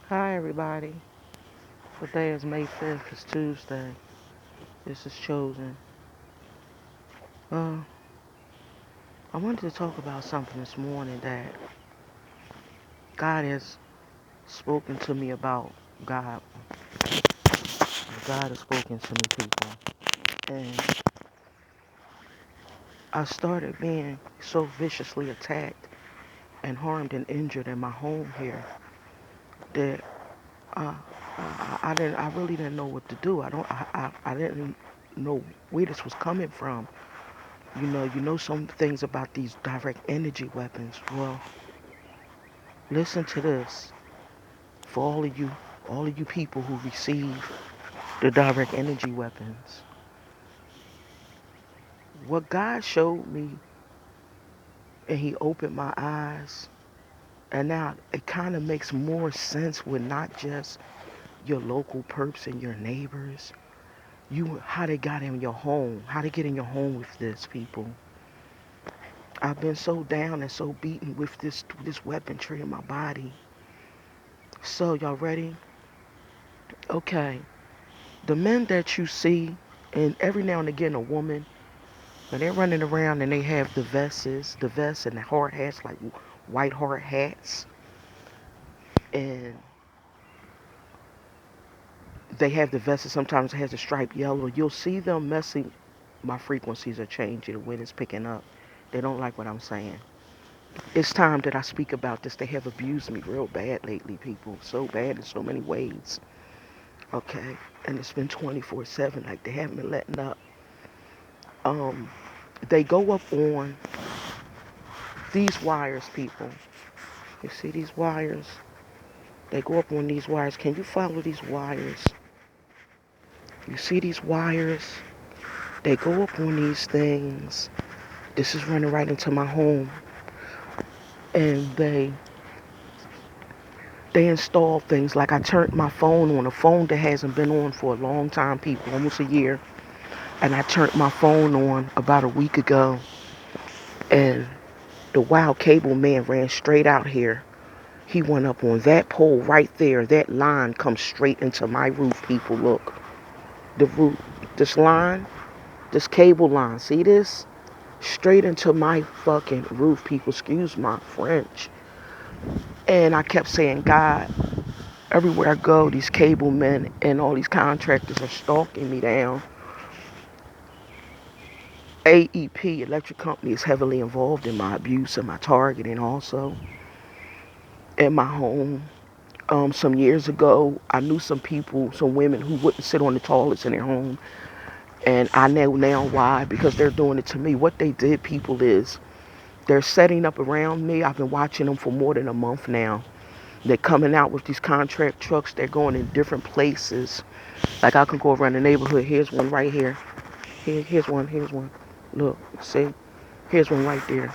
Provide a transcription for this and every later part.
Hi everybody. Today is May 5th. It's Tuesday. This is Chosen. Uh, I wanted to talk about something this morning that God has spoken to me about. God. God has spoken to me, people. And I started being so viciously attacked and harmed and injured in my home here that uh, I really didn't know what to do. I didn't know where this was coming from. You know some things about these direct energy weapons. Well, listen to this. For all of you people who receive the direct energy weapons. What God showed me, and He opened my eyes, and now it kind of makes more sense with not just your local perps and your neighbors. How they got in your home, how they get in your home with this, people. I've been so down and so beaten with this weaponry in my body. So y'all ready? Okay. The men that you see, and every now and again a woman, when they're running around and they have the vests and the hard hats, like white hard hats, and they have the vest that sometimes has a stripe yellow, you'll see them messing. My frequencies are changing, the wind is picking up. They don't like what I'm saying. It's time that I speak about this. They have abused me real bad lately, people. So bad in so many ways. Okay? And it's been 24/7, like they haven't been letting up. Um, they go up on these wires, people. You see these wires? They go up on these wires. Can you follow these wires? You see these wires? They go up on these things. This is running right into my home. And they install things like I turned my phone on, a phone that hasn't been on for a long time, people, almost a year. And I turned my phone on about a week ago. And the wild cable man ran straight out here. He went up on that pole right there. That line comes straight into my roof, people. Look. The roof, this line, this cable line. See this? Straight into my fucking roof, people. Excuse my French. And I kept saying, God, everywhere I go, these cable men and all these contractors are stalking me down. AEP, electric company, is heavily involved in my abuse and my targeting also in my home. Some years ago, I knew some people, some women who wouldn't sit on the toilets in their home. And I know now why, because they're doing it to me. What they did, people, is they're setting up around me. I've been watching them for more than a month now. They're coming out with these contract trucks. They're going in different places. Like I can go around the neighborhood. Here's one right here. Here's one. Here's one. Look, see? Here's one right there.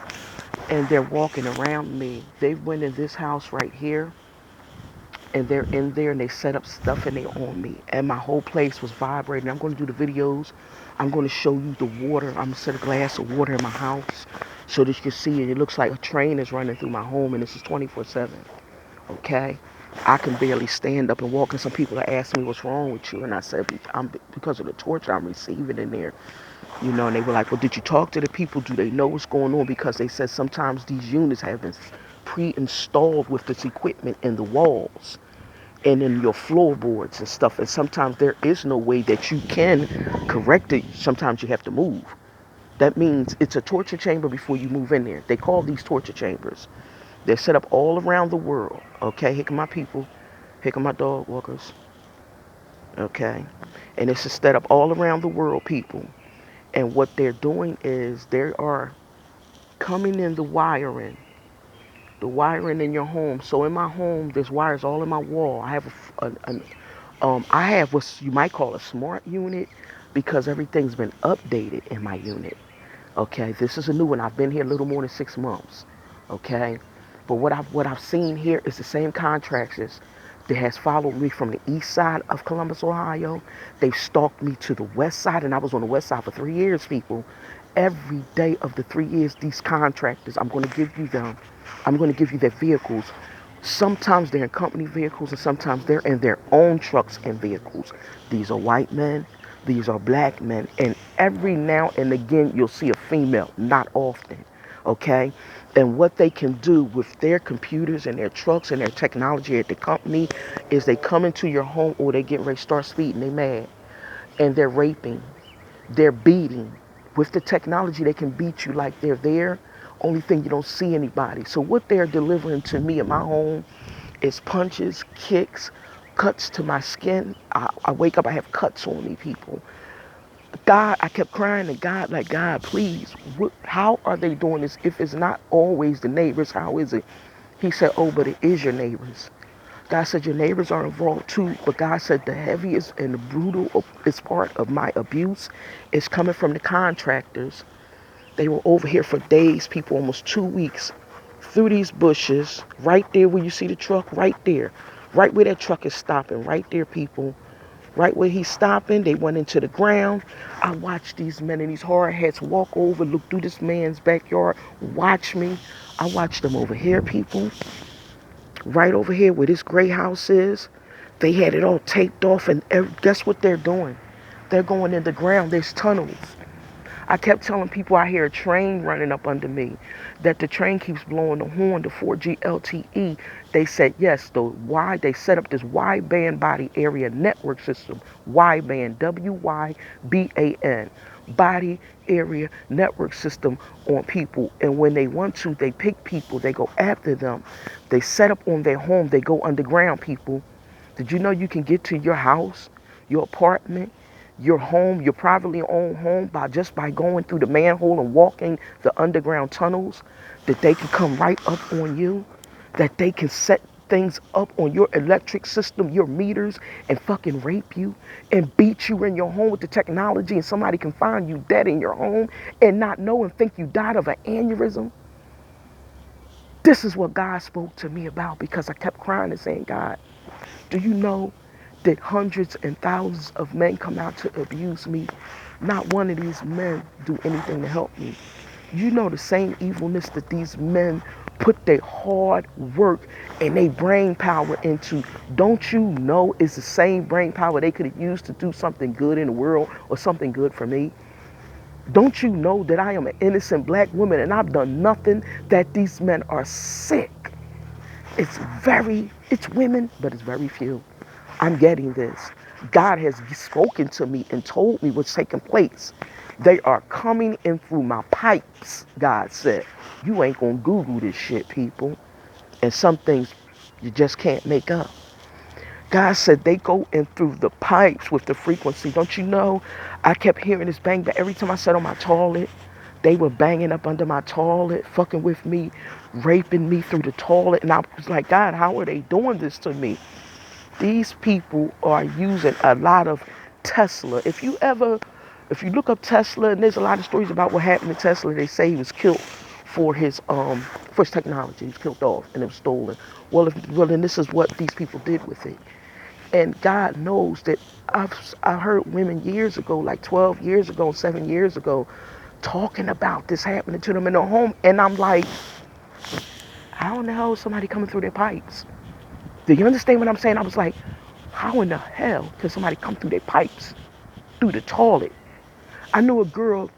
And they're walking around me. They went in this house right here. And they're in there and they set up stuff and they on me. And my whole place was vibrating. I'm going to do the videos. I'm going to show you the water. I'm going to set a glass of water in my house so that you can see it. It looks like a train is running through my home and this is 24/7. Okay? I can barely stand up and walk. And some people are asking me what's wrong with you. And I said, because of the torture I'm receiving in there. And they were like, well, did you talk to the people? Do they know what's going on? Because they said sometimes these units have been pre-installed with this equipment in the walls and in your floorboards and stuff. And sometimes there is no way that you can correct it. Sometimes you have to move. That means it's a torture chamber before you move in there. They call these torture chambers. They're set up all around the world. Okay, here come my people. Here come my dog walkers. Okay. And it's set up all around the world, people. And what they're doing is they are coming in the wiring in your home. So in my home, there's wires all in my wall. I have I have what you might call a smart unit because everything's been updated in my unit. Okay, this is a new one. I've been here a little more than 6 months. Okay, but what I've seen here is the same contractors that has followed me from the east side of Columbus, Ohio. They've stalked me to the west side, and I was on the west side for 3 years, people. Every day of the 3 years, these contractors, I'm going to give you their vehicles Sometimes they're in company vehicles and sometimes they're in their own trucks and vehicles. These are white men, these are black men, and every now and again you'll see a female, not often, okay? And what they can do with their computers and their trucks and their technology at the company is they come into your home or they get ready to start speeding, they mad, and they're raping, they're beating. With the technology, they can beat you like they're there. Only thing you don't see anybody. So what they're delivering to me in my home is punches, kicks, cuts to my skin. I wake up, I have cuts on me, people. God, I kept crying to God, like, God, please, how are they doing this? If it's not always the neighbors, how is it? He said, oh, but it is your neighbors. God said your neighbors are involved too, but God said the heaviest and the brutalest part of my abuse is coming from the contractors. They were over here for days, people, almost 2 weeks, through these bushes, right there where you see the truck, right there, right where that truck is stopping, right there, people. Right where he's stopping, they went into the ground. I watched these men and these hard heads walk over, look through this man's backyard, watch me. I watched them over here, people. Right over here where this gray house is. They had it all taped off, and guess what they're doing? They're going in the ground. There's tunnels. I kept telling people I hear a train running up under me, that the train keeps blowing the horn, the 4G LTE. They said yes, they set up this wideband body area network system, wideband, WYBAN, body area network system on people. And when they want to, they pick people, they go after them. They set up on their home, they go underground, people. Did you know you can get to your house, your apartment, your home, your privately owned home by going through the manhole and walking the underground tunnels, that they can come right up on you, that they can set things up on your electric system, your meters, and fucking rape you and beat you in your home with the technology, and somebody can find you dead in your home and not know and think you died of an aneurysm. This is what God spoke to me about, because I kept crying and saying, God, do you know that hundreds and thousands of men come out to abuse me? Not one of these men do anything to help me. You know the same evilness that these men put their hard work and their brain power into. Don't you know it's the same brain power they could have used to do something good in the world or something good for me? Don't you know that I am an innocent black woman and I've done nothing, that these men are sick? It's women, but it's very few. I'm getting this. God has spoken to me and told me what's taking place. They are coming in through my pipes, God said. You ain't gonna Google this shit, people. And some things you just can't make up. God said they go in through the pipes with the frequency. Don't you know? I kept hearing this bang, but every time I sat on my toilet, they were banging up under my toilet, fucking with me, raping me through the toilet. And I was like, God, how are they doing this to me? These people are using a lot of Tesla. If you look up Tesla, and there's a lot of stories about what happened to Tesla, they say he was killed for his technology. He was killed off and it was stolen. Well, then this is what these people did with it. And God knows that I heard women years ago, like 12 years ago, 7 years ago, talking about this happening to them in their home. And I'm like, how in the hell is somebody coming through their pipes? Do you understand what I'm saying? I was like, how in the hell can somebody come through their pipes, through the toilet? I knew a girl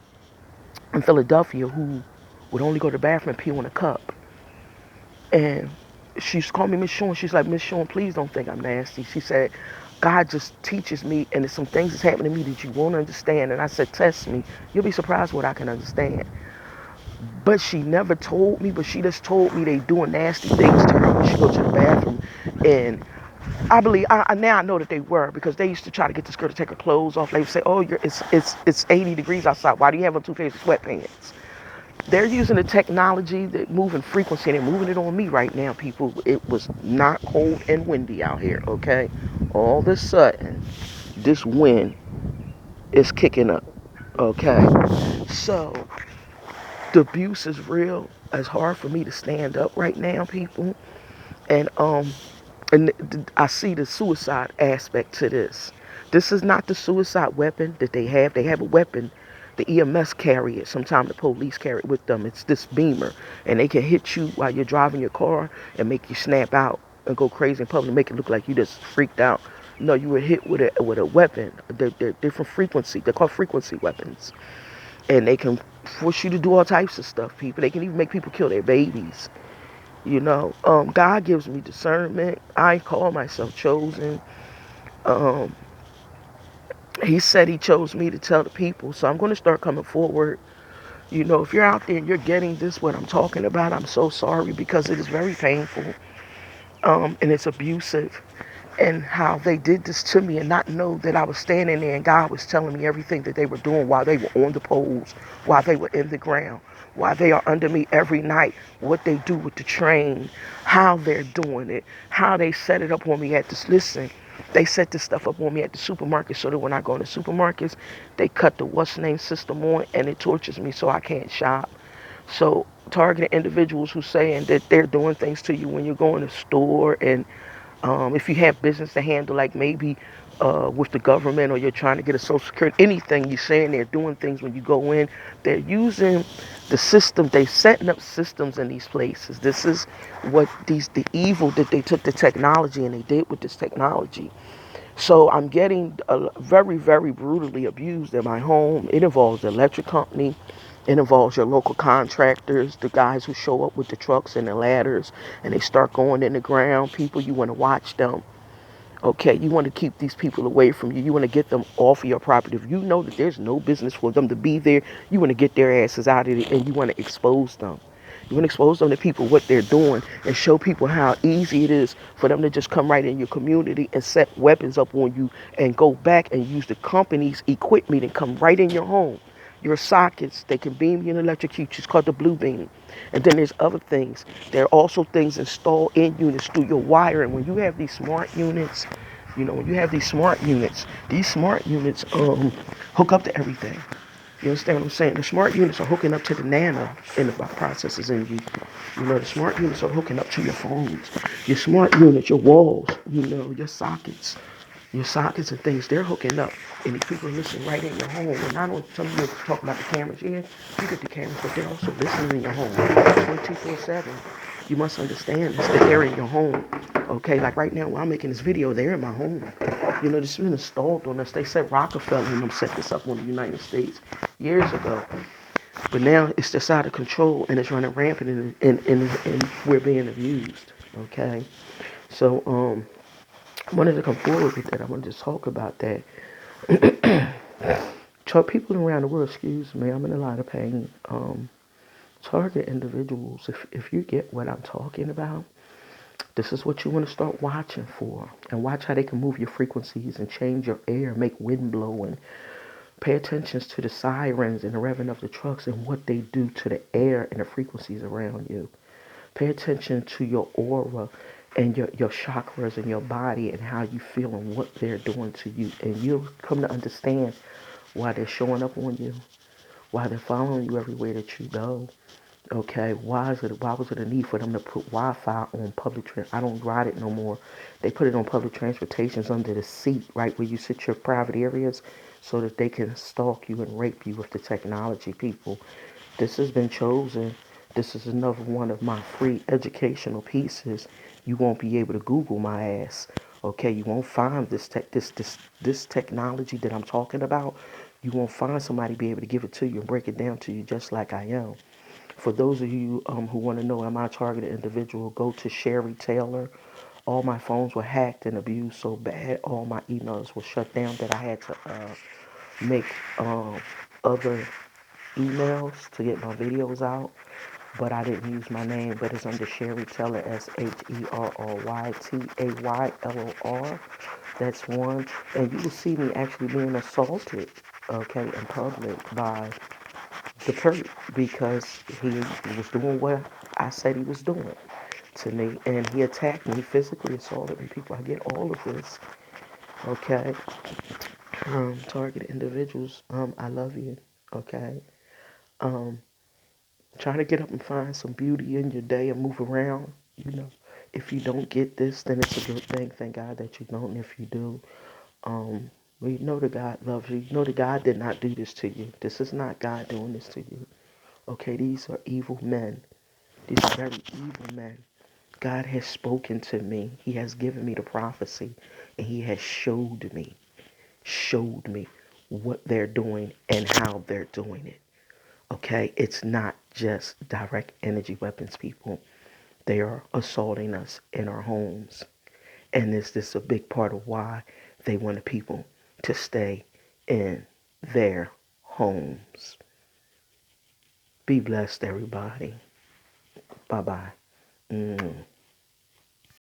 in Philadelphia who would only go to the bathroom and pee on a cup. And she used to call me Miss Shawn. She's like, Miss Shawn, please don't think I'm nasty. She said, God just teaches me, and there's some things that's happening to me that you won't understand. And I said, test me. You'll be surprised what I can understand. But she never told me, but she just told me they doing nasty things to her when she goes to the bathroom. And I believe now I know that they were, because they used to try to get this girl to take her clothes off. They would say, "Oh, it's 80 degrees outside. Why do you have on two pairs of sweatpants?" They're using the technology, that moving frequency, and they're moving it on me right now, people. It was not cold and windy out here, okay? All of a sudden, this wind is kicking up, okay? So the abuse is real. It's hard for me to stand up right now, people. And I see the suicide aspect to this. This is not the suicide weapon that they have. They have a weapon The EMS carry it. Sometimes the police carry it with them. It's this beamer, and they can hit you while you're driving your car and make you snap out and go crazy in public, make it look like you just freaked out. No, you were hit with a weapon. They're different frequency. They're called frequency weapons, and they can force you to do all types of stuff. People, they can even make people kill their babies. God gives me discernment. I call myself chosen. Um, he said he chose me to tell the people, so I'm going to start coming forward. If you're out there and you're getting this, what I'm talking about, I'm so sorry because it is very painful, and it's abusive. And how they did this to me and not know that I was standing there and God was telling me everything that they were doing while they were on the poles, while they were in the ground, while they are under me every night, what they do with the train, how they're doing it, how they set it up on me at this. Listen, they set this stuff up on me at the supermarket so that when I go in the supermarkets, they cut the what's name system on and it tortures me so I can't shop. So targeting individuals who saying that they're doing things to you when you go in the store, and if you have business to handle, like maybe with the government, or you're trying to get a social security, anything you're saying they're doing things when you go in, they're using the system. They setting up systems in these places. This is what the evil that they took the technology and they did with this technology. So I'm getting very, very brutally abused in my home. It involves the electric company. It involves your local contractors, the guys who show up with the trucks and the ladders, and they start going in the ground. People, you want to watch them. Okay, you want to keep these people away from you. You want to get them off of your property. If you know that there's no business for them to be there, you want to get their asses out of it and you want to expose them. You want to expose them to people what they're doing and show people how easy it is for them to just come right in your community and set weapons up on you and go back and use the company's equipment and come right in your home. Your sockets, they can beam you and electrocute you. It's called the blue beam. And then there's other things. There are also things installed in units through your wiring. When you have these smart units, when you have these smart units hook up to everything. You understand what I'm saying? The smart units are hooking up to the nano in the processes in you. The smart units are hooking up to your phones. Your smart units, your walls, your sockets. Your sockets and things, they're hooking up. And these people are listening right in your home. And not only some of you talk about the cameras, yeah, you get the cameras, but they're also listening in your home 24/7. You must understand this, that they're in your home. Okay, like right now, while I'm making this video, they're in my home. This has been installed on us. They said Rockefeller and them set this up on the United States years ago. But now it's just out of control and it's running rampant and we're being abused. Okay. So I wanted to come forward with that. I wanted to talk about that. People around the world, excuse me, I'm in a lot of pain. Target individuals, if you get what I'm talking about, this is what you want to start watching for. And watch how they can move your frequencies and change your air, make wind blow, and pay attention to the sirens and the revving of the trucks and what they do to the air and the frequencies around you. Pay attention to your aura and your chakras and your body and how you feel and what they're doing to you. And you'll come to understand why they're showing up on you, why they're following you everywhere that you go. Okay, why was it a need for them to put Wi-Fi on public transit? I don't ride it no more. They put it on public transportations under the seat, right where you sit your private areas, so that they can stalk you and rape you with the technology. People, this has been chosen. This is another one of my free educational pieces. You won't be able to Google my ass. Okay, you won't find this technology that I'm talking about. You won't find somebody be able to give it to you and break it down to you just like I am. For those of you who want to know, am I a targeted individual? Go to Sherry Taylor. All my phones were hacked and abused so bad. All my emails were shut down that I had to make other emails to get my videos out. But I didn't use my name, but it's under Sherry Taylor, SherryTaylor. That's one. And you will see me actually being assaulted, okay, in public by the perp because he was doing what I said he was doing to me. And he attacked me, physically assaulted me. People, I get all of this, okay? Target individuals, I love you, okay? Um, Try to get up and find some beauty in your day and move around. If you don't get this, then it's a good thing. Thank God that you don't. And if you do, um, Well, you know that God loves you. You know that God did not do this to you. This is not God doing this to you. Okay, these are evil men. These are very evil men. God has spoken to me. He has given me the prophecy, and He has showed me what they're doing and how they're doing it. Okay, it's not just direct energy weapons, people. They are assaulting us in our homes. And this is a big part of why they want the people to stay in their homes. Be blessed, everybody. Bye bye.